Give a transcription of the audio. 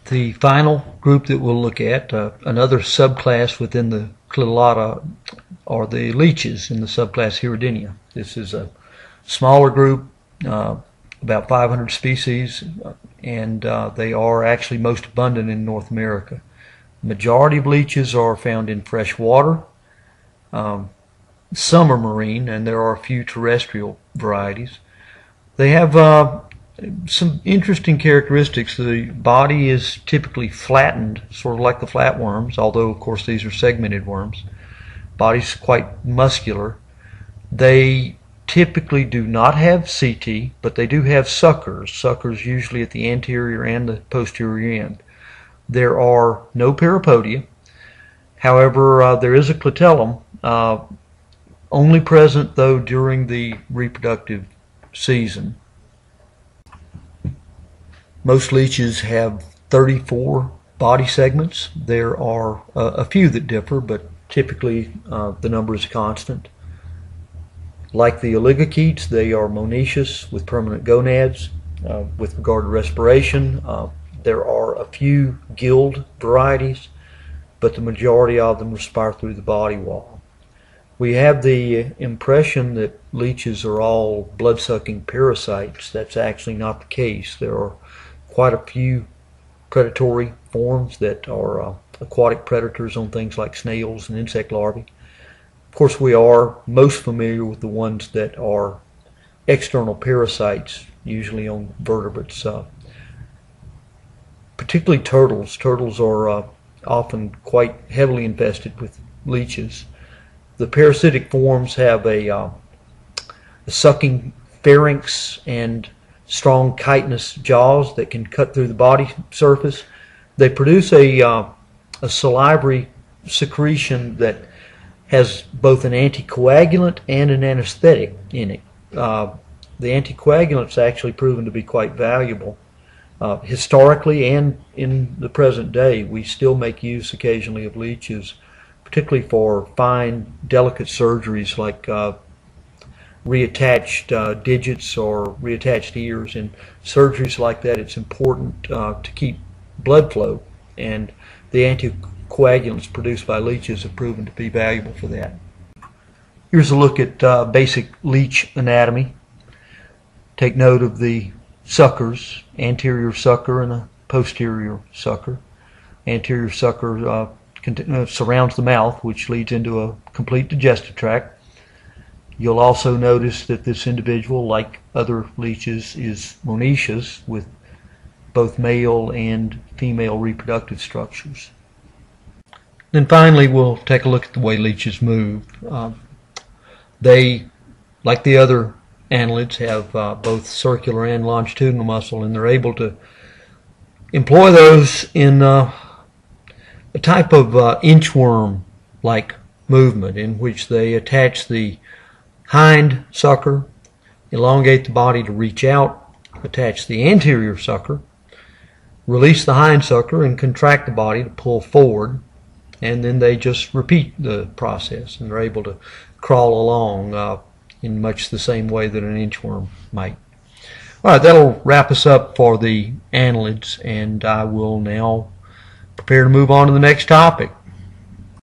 The final group that we'll look at, another subclass within the Clitellata, are the leeches in the subclass Hirudinea. This is a smaller group, about 500 species, and they are actually most abundant in North America. The majority of leeches are found in fresh water. Some are marine, and there are a few terrestrial varieties. They have some interesting characteristics. The body is typically flattened, sort of like the flatworms, although of course these are segmented worms. Body's quite muscular. They typically do not have setae, but they do have suckers usually at the anterior and the posterior end. There are no parapodia. However, there is a clitellum, only present though during the reproductive season. Most leeches have 34 body segments. There are a few that differ, but typically the number is constant. Like the oligochaetes, they are monoecious with permanent gonads. With regard to respiration, there are a few gilled varieties, but the majority of them respire through the body wall. We have the impression that leeches are all blood-sucking parasites. That's actually not the case. There are quite a few predatory forms that are aquatic predators on things like snails and insect larvae. Of course, we are most familiar with the ones that are external parasites, usually on vertebrates, particularly turtles. Turtles are often quite heavily infested with leeches. The parasitic forms have a sucking pharynx and strong chitinous jaws that can cut through the body surface. They produce a salivary secretion that has both an anticoagulant and an anesthetic in it. The anticoagulant's actually proven to be quite valuable. Historically and in the present day, we still make use occasionally of leeches, particularly for fine, delicate surgeries like reattached digits or reattached ears. In surgeries like that, it's important to keep blood flow, and the anticoagulants produced by leeches have proven to be valuable for that. Here's a look at basic leech anatomy. Take note of the suckers, anterior sucker and a posterior sucker. Anterior sucker surrounds the mouth, which leads into a complete digestive tract. You'll also notice that this individual, like other leeches, is monoecious with both male and female reproductive structures. Then finally, we'll take a look at the way leeches move. They, like the other annelids, have both circular and longitudinal muscle, and they're able to employ those in a type of inchworm-like movement in which they attach the hind sucker, elongate the body to reach out, attach the anterior sucker, release the hind sucker, and contract the body to pull forward, and then they just repeat the process, and they're able to crawl along in much the same way that an inchworm might. All right, that'll wrap us up for the annelids, and I will now prepare to move on to the next topic.